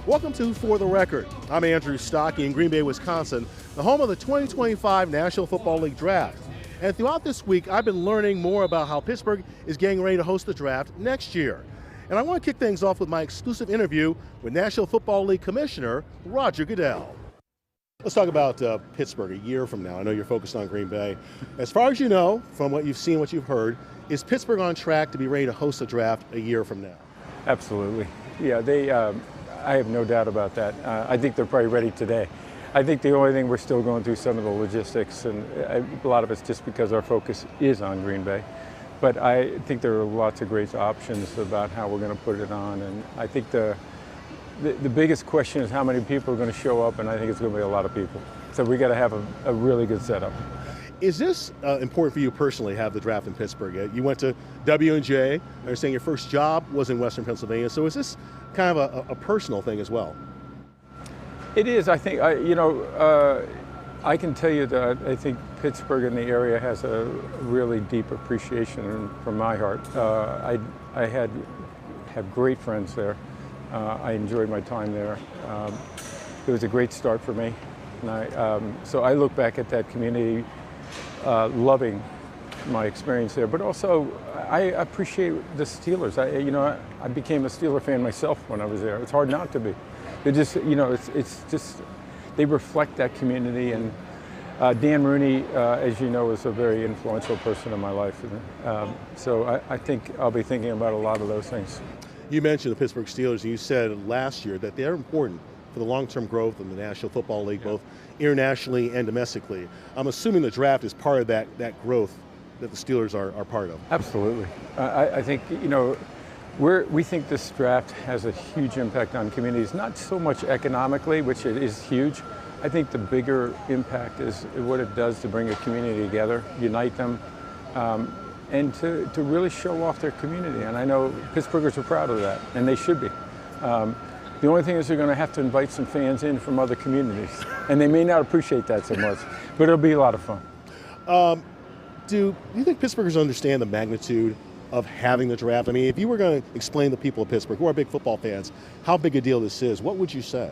Welcome to For the Record. I'm Andrew Stockey in Green Bay, Wisconsin, the home of the 2025 National Football League Draft. And throughout this week, I've been learning more about how Pittsburgh is getting ready to host the draft next year. And I want to kick things off with my exclusive interview with National Football League Commissioner Roger Goodell. Let's talk about Pittsburgh a year from now. I know you're focused on Green Bay. As far as you know, from what you've seen, what you've heard, is Pittsburgh on track to be ready to host the draft a year from now? Absolutely. Yeah, I have no doubt about that. I think they're probably ready today. I think the only thing we're still going through some of the logistics, and a lot of it's just because our focus is on Green Bay. But I think there are lots of great options about how we're going to put it on. And I think the biggest question is how many people are going to show up, and I think it's going to be a lot of people. So we got to have a really good setup. Is this important for you personally to have the draft in Pittsburgh? You went to W&J. I understand your first job was in Western Pennsylvania. So is this kind of a personal thing as well? It is. I think, I can tell you that I think Pittsburgh and the area has a really deep appreciation from my heart. I had great friends there. I enjoyed my time there. It was a great start for me. And so I look back at that community loving my experience there, but also I appreciate the Steelers. I became a Steeler fan myself when I was there. It's hard not to be. It just, it's just, they reflect that community. And Dan Rooney, as you know, is a very influential person in my life. So I think I'll be thinking about a lot of those things. You mentioned the Pittsburgh Steelers, and you said last year that they're important for the long-term growth of the National Football League, both internationally and domestically. I'm assuming the draft is part of that growth that the Steelers are part of. Absolutely. I think, we think this draft has a huge impact on communities, not so much economically, which it is huge. I think the bigger impact is what it does to bring a community together, unite them, and to really show off their community. And I know Pittsburghers are proud of that, and they should be. The only thing is they're going to have to invite some fans in from other communities, and they may not appreciate that so much, but it'll be a lot of fun. Do you think Pittsburghers understand the magnitude of having the draft? I mean, if you were going to explain to people of Pittsburgh, who are big football fans, how big a deal this is, what would you say?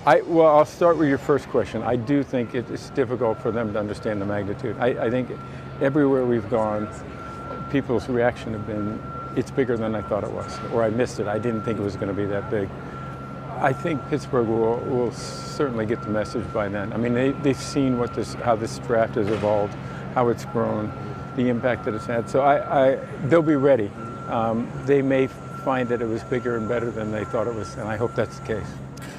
Well, I'll start with your first question. I do think it's difficult for them to understand the magnitude. I think everywhere we've gone, people's reaction have been, it's bigger than I thought it was, or I missed it. I didn't think it was going to be that big. I think Pittsburgh will certainly get the message by then. I mean, they've seen how this draft has evolved, how it's grown, the impact that it's had. So they'll be ready. They may find that it was bigger and better than they thought it was, and I hope that's the case.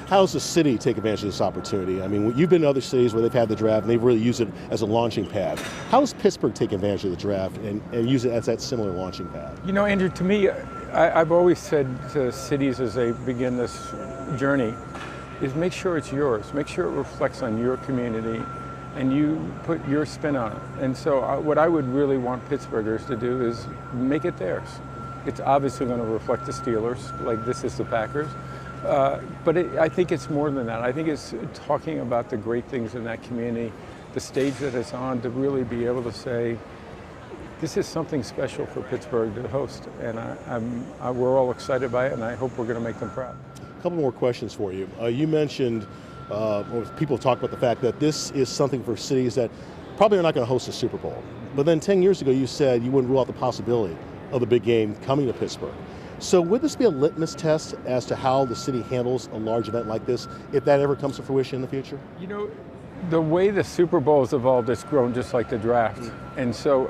How does the city take advantage of this opportunity? I mean, you've been to other cities where they've had the draft and they've really used it as a launching pad. How does Pittsburgh take advantage of the draft and use it as that similar launching pad? Andrew, to me, I've always said to cities as they begin this journey, is make sure it's yours. Make sure it reflects on your community and you put your spin on it. And so what I would really want Pittsburghers to do is make it theirs. It's obviously going to reflect the Steelers, like this is the Packers. But I think it's more than that. I think it's talking about the great things in that community, the stage that it's on, to really be able to say, this is something special for Pittsburgh to host. And we're all excited by it, and I hope we're going to make them proud. A couple more questions for you. You mentioned, people talk about the fact that this is something for cities that probably are not going to host a Super Bowl. But then 10 years ago, you said you wouldn't rule out the possibility of the big game coming to Pittsburgh. So would this be a litmus test as to how the city handles a large event like this, if that ever comes to fruition in the future? The way the Super Bowl has evolved, it's grown just like the draft. And so,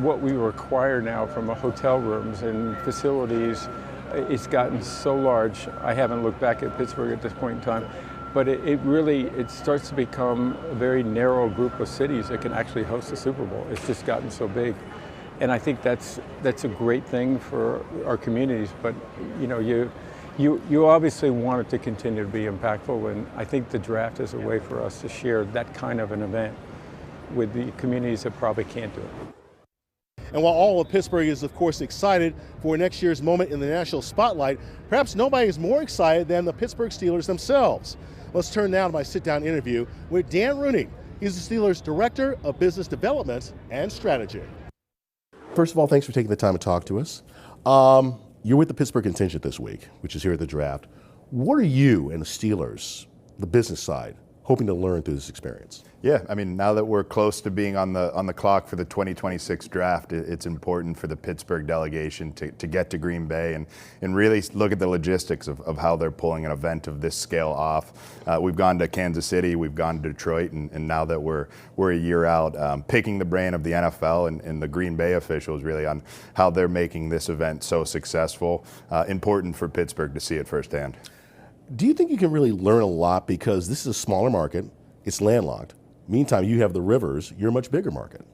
what we require now from hotel rooms and facilities, it's gotten so large. I haven't looked back at Pittsburgh at this point in time, but it starts to become a very narrow group of cities that can actually host a Super Bowl. It's just gotten so big. And I think that's a great thing for our communities. But you obviously want it to continue to be impactful, and I think the draft is a way for us to share that kind of an event with the communities that probably can't do it. And while all of Pittsburgh is, of course, excited for next year's moment in the national spotlight, perhaps nobody is more excited than the Pittsburgh Steelers themselves. Let's turn now to my sit-down interview with Dan Rooney. He's the Steelers' Director of Business Development and Strategy. First of all, thanks for taking the time to talk to us. You're with the Pittsburgh contingent this week, which is here at the draft. What are you and the Steelers, the business side, hoping to learn through this experience? Yeah, I mean, now that we're close to being on the clock for the 2026 draft, it's important for the Pittsburgh delegation to get to Green Bay and really look at the logistics of how they're pulling an event of this scale off. We've gone to Kansas City, we've gone to Detroit, and now that we're a year out, picking the brain of the NFL and the Green Bay officials really on how they're making this event so successful. Important for Pittsburgh to see it firsthand. Do you think you can really learn a lot because this is a smaller market, it's landlocked? Meantime, you have the rivers, you're a much bigger market.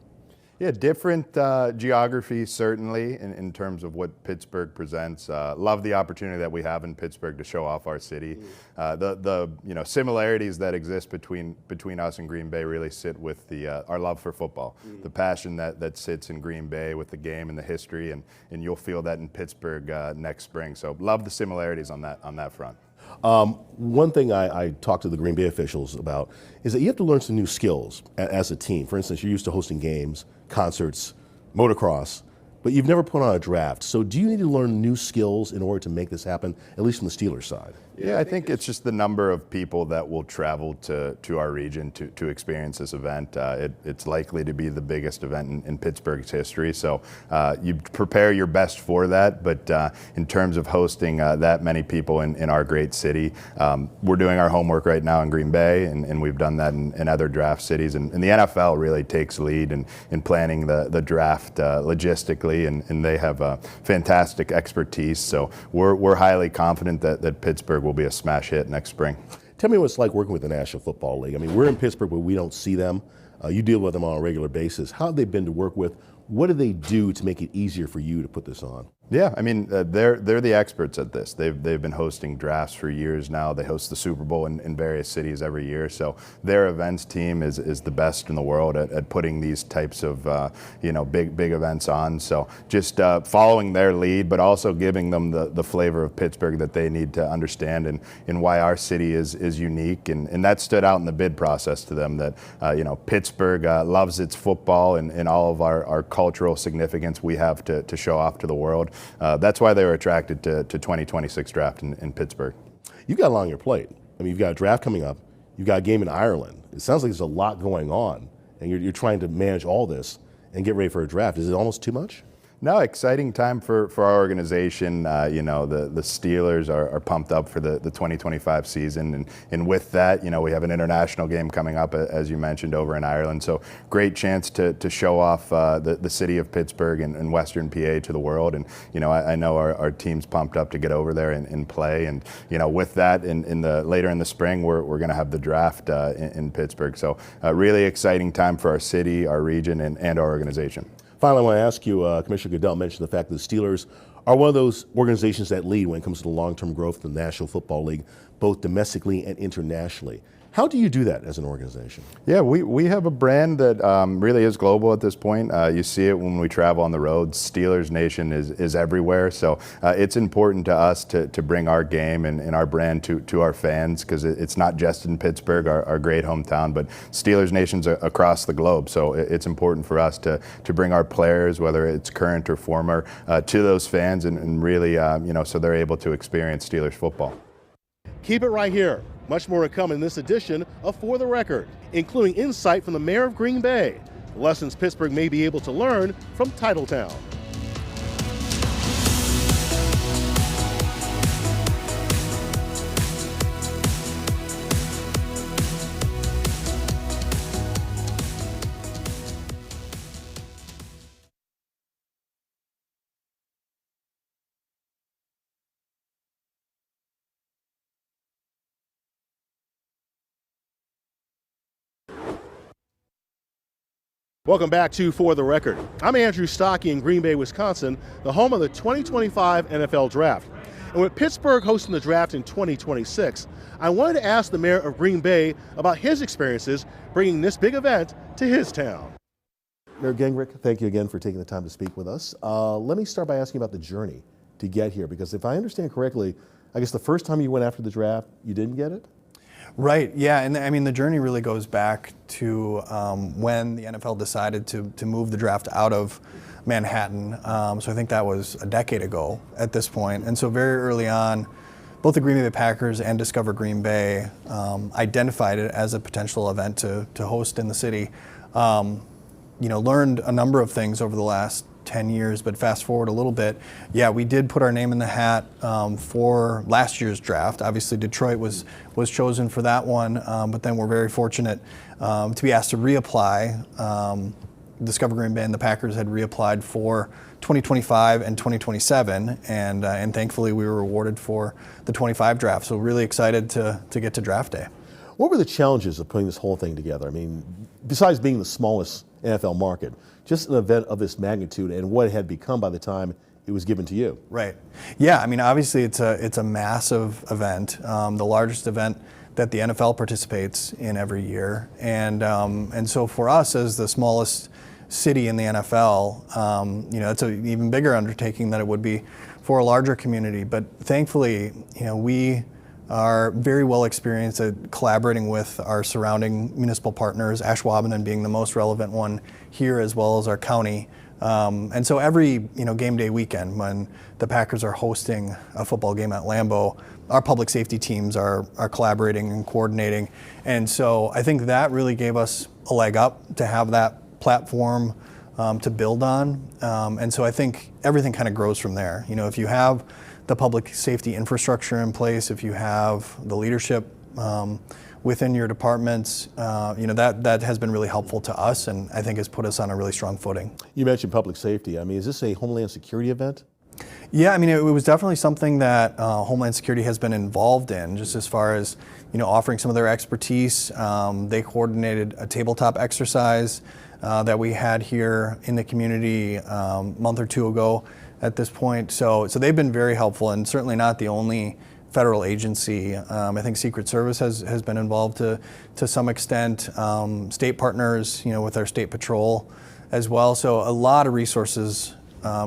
Yeah, different geography certainly in terms of what Pittsburgh presents. Love the opportunity that we have in Pittsburgh to show off our city. The similarities that exist between us and Green Bay really sit with our love for football, the passion that sits in Green Bay with the game and the history, and you'll feel that in Pittsburgh next spring. So love the similarities on that front. One thing I talked to the Green Bay officials about is that you have to learn some new skills as a team. For instance, you're used to hosting games, concerts, motocross, but you've never put on a draft. So do you need to learn new skills in order to make this happen, at least from the Steelers side? Yeah, I think it's just the number of people that will travel to our region to experience this event. It's likely to be the biggest event in Pittsburgh's history, so you prepare your best for that, but in terms of hosting that many people in our great city, we're doing our homework right now in Green Bay, and we've done that in other draft cities, and the NFL really takes lead in planning the draft logistically, and they have fantastic expertise, so we're highly confident that Pittsburgh will be a smash hit next spring. Tell me what it's like working with the National Football League. I mean, we're in Pittsburgh, but we don't see them. You deal with them on a regular basis. How have they been to work with? What do they do to make it easier for you to put this on? Yeah, I mean, they're the experts at this. They've been hosting drafts for years now. They host the Super Bowl in various cities every year. So their events team is the best in the world at putting these types of big events on. So just following their lead, but also giving them the flavor of Pittsburgh that they need to understand and why our city is unique. And that stood out in the bid process to them that Pittsburgh loves its football and all of our cultural significance we have to show off to the world. That's why they were attracted to 2026 draft in Pittsburgh. You've got a lot on your plate. I mean, you've got a draft coming up. You've got a game in Ireland. It sounds like there's a lot going on, and you're trying to manage all this and get ready for a draft. Is it almost too much? No, exciting time for our organization. The Steelers are pumped up for the 2025 season. And with that, we have an international game coming up, as you mentioned, over in Ireland. So great chance to show off the city of Pittsburgh and Western PA to the world. And, I know our team's pumped up to get over there and play. And, with that, later in the spring, we're going to have the draft in Pittsburgh. So really exciting time for our city, our region, and our organization. Finally, I want to ask you, Commissioner Goodell mentioned the fact that the Steelers are one of those organizations that lead when it comes to the long-term growth of the National Football League, both domestically and internationally. How do you do that as an organization? Yeah, we have a brand that really is global at this point. You see it when we travel on the road. Steelers Nation is everywhere. So it's important to us to bring our game and our brand to our fans because it's not just in Pittsburgh, our great hometown, but Steelers Nation's across the globe. So it's important for us to bring our players, whether it's current or former, to those fans and really, so they're able to experience Steelers football. Keep it right here. Much more to come in this edition of For the Record, including insight from the mayor of Green Bay, lessons Pittsburgh may be able to learn from Titletown. Welcome back to For the Record. I'm Andrew Stockey in Green Bay, Wisconsin, the home of the 2025 NFL Draft. And with Pittsburgh hosting the draft in 2026, I wanted to ask the mayor of Green Bay about his experiences bringing this big event to his town. Mayor Gingrich, thank you again for taking the time to speak with us. Let me start by asking about the journey to get here, because if I understand correctly, I guess the first time you went after the draft, you didn't get it? Right, yeah, and I mean the journey really goes back to when the NFL decided to move the draft out of Manhattan. So I think that was a decade ago at this point. And so very early on, both the Green Bay Packers and Discover Green Bay identified it as a potential event to host in the city. Learned a number of things over the last 10 years, but fast forward a little bit, yeah, we did put our name in the hat for last year's draft. Obviously, Detroit was chosen for that one, but then we're very fortunate to be asked to reapply. Discover Green Bay and the Packers had reapplied for 2025 and 2027, and thankfully we were awarded for the 25 draft. So really excited to get to draft day. What were the challenges of putting this whole thing together? I mean, besides being the smallest NFL market, just an event of this magnitude and what it had become by the time it was given to you. Right. Yeah. I mean, obviously, it's a massive event, the largest event that the NFL participates in every year, and so for us as the smallest city in the NFL, it's an even bigger undertaking than it would be for a larger community. But thankfully, we are very well experienced at collaborating with our surrounding municipal partners, Ashwaubenon being the most relevant one here, as well as our county. And so every game day weekend when the Packers are hosting a football game at Lambeau, our public safety teams are collaborating and coordinating. And so I think that really gave us a leg up to have that platform to build on. And so I think everything kind of grows from there. If you have the public safety infrastructure in place, if you have the leadership within your departments, that has been really helpful to us, and I think has put us on a really strong footing. You mentioned public safety. I mean, is this a Homeland Security event? Yeah, I mean, it was definitely something that Homeland Security has been involved in, just as far as offering some of their expertise. They coordinated a tabletop exercise that we had here in the community a month or two ago at this point. So they've been very helpful, and certainly not the only federal agency. I think Secret Service has been involved to some extent. State partners, with our state patrol as well. So a lot of resources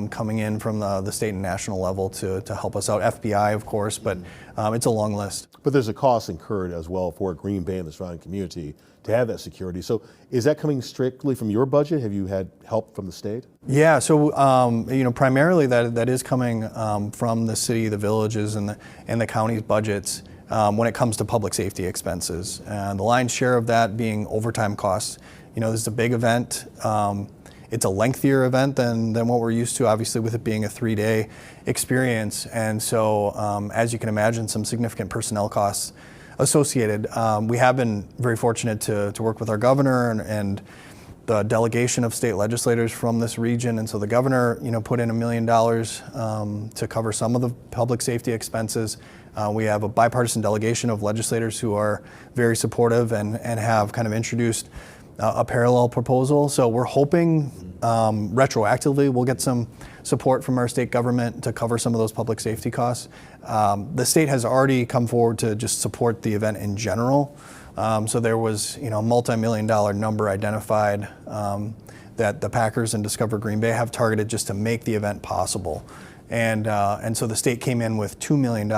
coming in from the state and national level to help us out. FBI, of course, but it's a long list. But there's a cost incurred as well for Green Bay and the surrounding community to have that security. So is that coming strictly from your budget? Have you had help from the state? Yeah, so primarily that is coming from the city, the villages, and the county's budgets when it comes to public safety expenses. And the lion's share of that being overtime costs. This is a big event. It's a lengthier event than what we're used to, obviously, with it being a 3-day experience. And so, as you can imagine, some significant personnel costs associated. We have been very fortunate to work with our governor and the delegation of state legislators from this region. And so the governor, put in $1 million to cover some of the public safety expenses. We have a bipartisan delegation of legislators who are very supportive and have kind of introduced a parallel proposal. So we're hoping retroactively we'll get some support from our state government to cover some of those public safety costs. The state has already come forward to just support the event in general. So there was a multi-million-dollar number identified that the Packers and Discover Green Bay have targeted just to make the event possible. And so the state came in with $2 million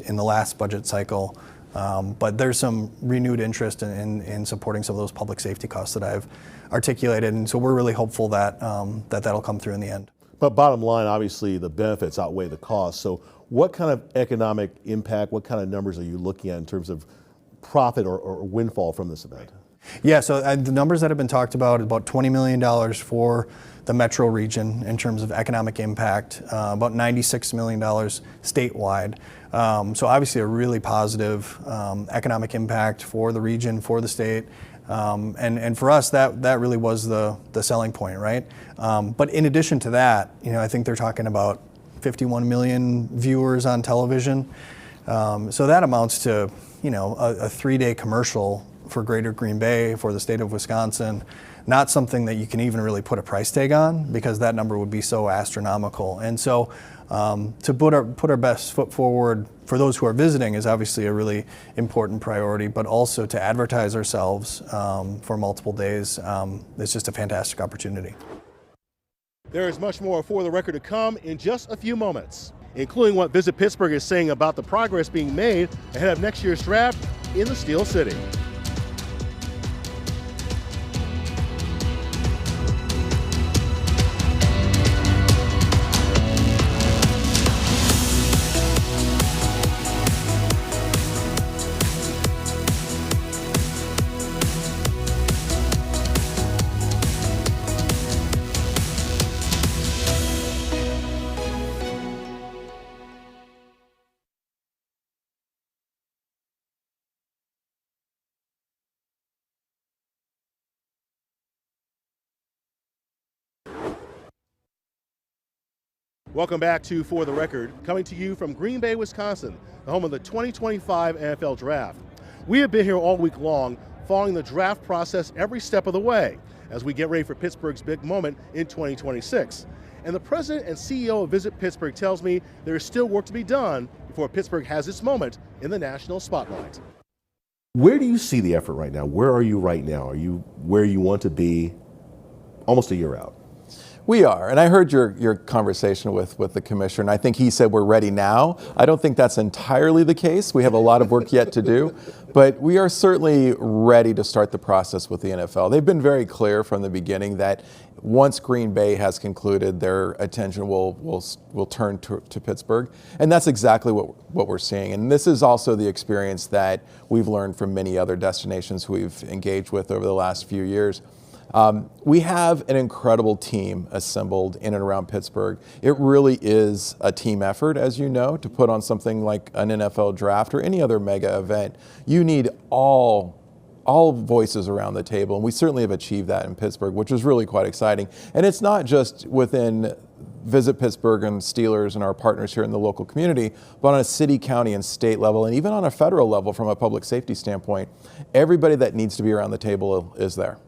in the last budget cycle. But there's some renewed interest in supporting some of those public safety costs that I've articulated, and so we're really hopeful that that'll come through in the end. But bottom line, obviously, the benefits outweigh the costs. So what kind of economic impact, what kind of numbers are you looking at in terms of profit or windfall from this event? Yeah, so the numbers that have been talked about $20 million for the metro region in terms of economic impact, about $96 million statewide. So obviously a really positive economic impact for the region, for the state. And for us, that really was the selling point, right? But in addition to that, I think they're talking about 51 million viewers on television. So that amounts to, a 3-day commercial for Greater Green Bay, for the state of Wisconsin. Not something that you can even really put a price tag on, because that number would be so astronomical. And so to put our best foot forward for those who are visiting is obviously a really important priority, but also to advertise ourselves for multiple days, it's just a fantastic opportunity. There is much more For the Record to come in just a few moments, including what Visit Pittsburgh is saying about the progress being made ahead of next year's draft in the Steel City. Welcome back to For the Record, coming to you from Green Bay, Wisconsin, the home of the 2025 NFL Draft. We have been here all week long, following the draft process every step of the way as we get ready for Pittsburgh's big moment in 2026. And the president and CEO of Visit Pittsburgh tells me there is still work to be done before Pittsburgh has its moment in the national spotlight. Where do you see the effort right now? Where are you right now? Are you where you want to be almost a year out? We are, and I heard your conversation with the commissioner, and I think he said we're ready now. I don't think that's entirely the case. We have a lot of work yet to do, but we are certainly ready to start the process with the NFL. They've been very clear from the beginning that once Green Bay has concluded, their attention will turn to Pittsburgh, and that's exactly what we're seeing. And this is also the experience that we've learned from many other destinations we've engaged with over the last few years. We have an incredible team assembled in and around Pittsburgh. It really is a team effort, as you know, to put on something like an NFL draft or any other mega event. You need all voices around the table, and we certainly have achieved that in Pittsburgh, which is really quite exciting. And it's not just within Visit Pittsburgh and Steelers and our partners here in the local community, but on a city, county, and state level, and even on a federal level from a public safety standpoint, everybody that needs to be around the table is there.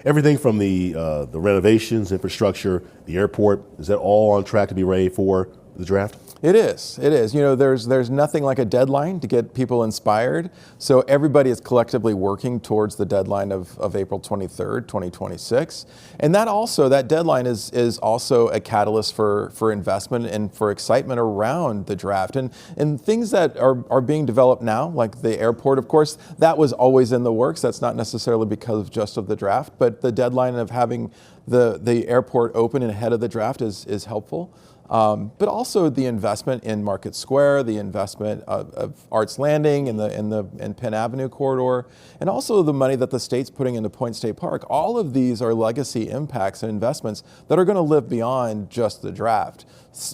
Everything from the renovations, infrastructure, the airport, is that all on track to be ready for the draft? It is. You know, there's nothing like a deadline to get people inspired. So everybody is collectively working towards the deadline of April 23rd, 2026. And that deadline is also a catalyst for investment and for excitement around the draft. And things that are being developed now, like the airport, of course, that was always in the works. That's not necessarily because of the draft, but the deadline of having the airport open and ahead of the draft is helpful. But also the investment in Market Square, the investment of Arts Landing and Penn Avenue corridor, and also the money that the state's putting into Point State Park. All of these are legacy impacts and investments that are going to live beyond just the draft.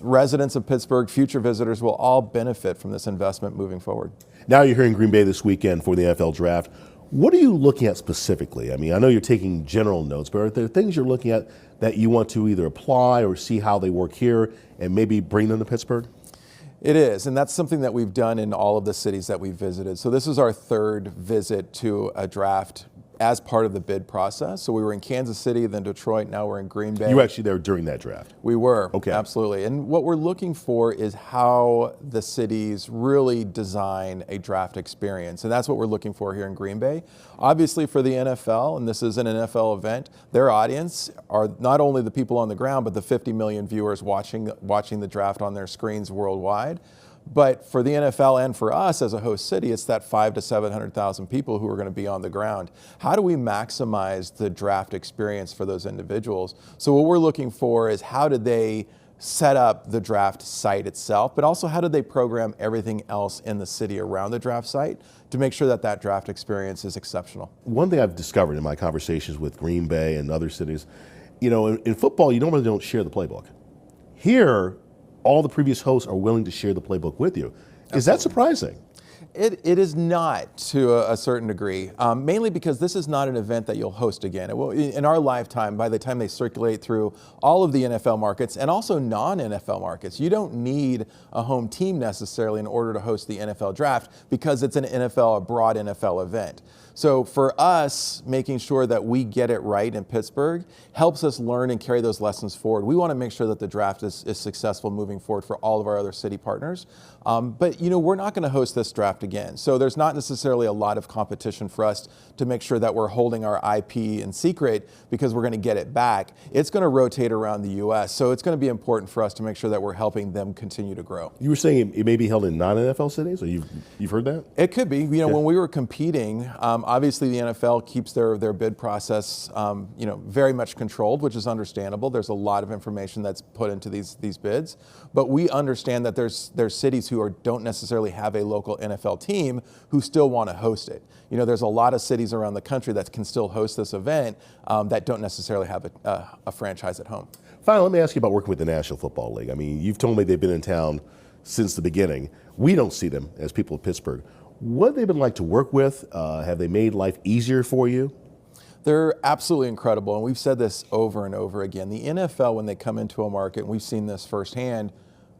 Residents of Pittsburgh, future visitors will all benefit from this investment moving forward. Now you're here in Green Bay this weekend for the NFL draft. What are you looking at specifically? I mean, I know you're taking general notes, but are there things you're looking at that you want to either apply or see how they work here and maybe bring them to Pittsburgh? It is, and that's something that we've done in all of the cities that we've visited. So this is our third visit to a draft as part of the bid process. So we were in Kansas City, then Detroit, now we're in Green Bay. You were actually there during that draft? We were, okay. Absolutely. And what we're looking for is how the cities really design a draft experience. And that's what we're looking for here in Green Bay. Obviously for the NFL, and this is an NFL event, their audience are not only the people on the ground, but the 50 million viewers watching the draft on their screens worldwide. But for the NFL and for us as a host city, it's that 500,000 to 700,000 people who are going to be on the ground. How do we maximize the draft experience for those individuals? So what we're looking for is how did they set up the draft site itself, but also how did they program everything else in the city around the draft site to make sure that draft experience is exceptional? One thing I've discovered in my conversations with Green Bay and other cities, you know, in football, you normally don't share the playbook. Here, all the previous hosts are willing to share the playbook with you. Absolutely. Is that surprising? It is not to a certain degree, mainly because this is not an event that you'll host again. It will, in our lifetime, by the time they circulate through all of the NFL markets and also non-NFL markets, you don't need a home team necessarily in order to host the NFL draft because it's a broad NFL event. So for us, making sure that we get it right in Pittsburgh helps us learn and carry those lessons forward. We want to make sure that the draft is successful moving forward for all of our other city partners. But you know, we're not going to host this draft again. So there's not necessarily a lot of competition for us to make sure that we're holding our IP in secret because we're going to get it back. It's going to rotate around the U.S. So it's going to be important for us to make sure that we're helping them continue to grow. You were saying it may be held in non-NFL cities? Or you've heard that? It could be. You know, when we were competing, obviously the NFL keeps their bid process, you know, very much controlled, which is understandable. There's a lot of information that's put into these bids, but we understand that there's cities who don't necessarily have a local NFL team who still want to host it. You know, there's a lot of cities around the country that can still host this event that don't necessarily have a franchise at home. Finally, let me ask you about working with the National Football League. I mean, you've told me they've been in town since the beginning. We don't see them as people of Pittsburgh. What have they been like to work with? Have they made life easier for you? They're absolutely incredible, and we've said this over and over again. The NFL, when they come into a market, and we've seen this firsthand,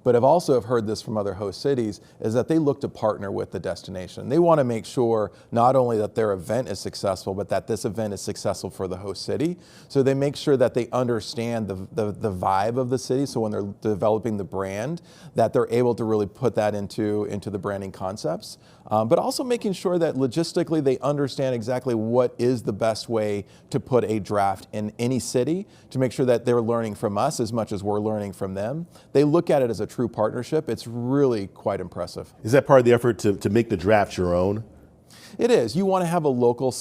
but I've also heard this from other host cities, is that they look to partner with the destination. They want to make sure not only that their event is successful, but that this event is successful for the host city. So they make sure that they understand the vibe of the city. So when they're developing the brand, that they're able to really put that into the branding concepts. But also making sure that logistically they understand exactly what is the best way to put a draft in any city, to make sure that they're learning from us as much as we're learning from them. They look at it as a true partnership. It's really quite impressive. Is that part of the effort to make the draft your own? It is. You want to have a local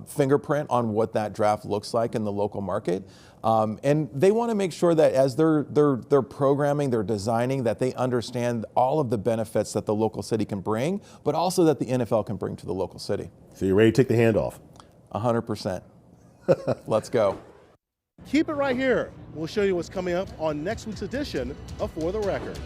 fingerprint on what that draft looks like in the local market, and they want to make sure that as they're programming, they're designing, that they understand all of the benefits that the local city can bring, but also that the NFL can bring to the local city. So you're ready to take the handoff? 100%. Let's go. Keep it right here. We'll show you what's coming up on next week's edition of For the Record.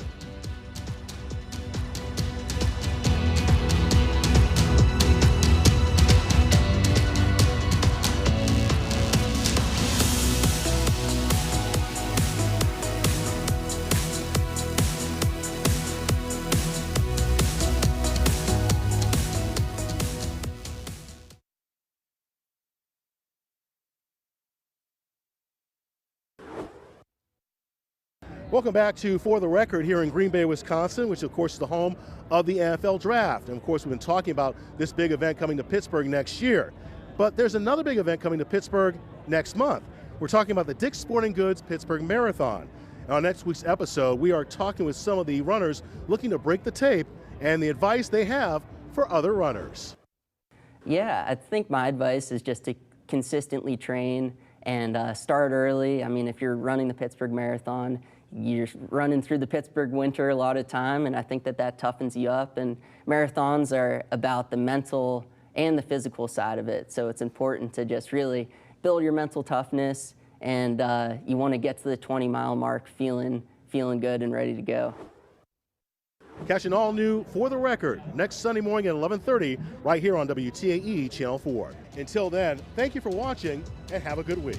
Welcome back to For the Record here in Green Bay, Wisconsin, which of course is the home of the NFL Draft. And of course, we've been talking about this big event coming to Pittsburgh next year. But there's another big event coming to Pittsburgh next month. We're talking about the Dick's Sporting Goods Pittsburgh Marathon. And on next week's episode, we are talking with some of the runners looking to break the tape and the advice they have for other runners. Yeah, I think my advice is just to consistently train and start early. I mean, if you're running the Pittsburgh Marathon, you're running through the Pittsburgh winter a lot of time, and I think that toughens you up. And marathons are about the mental and the physical side of it, so it's important to just really build your mental toughness, and you want to get to the 20-mile mark feeling good and ready to go. Catch an all-new For the Record next Sunday morning at 11:30 right here on WTAE Channel 4. Until then, thank you for watching and have a good week.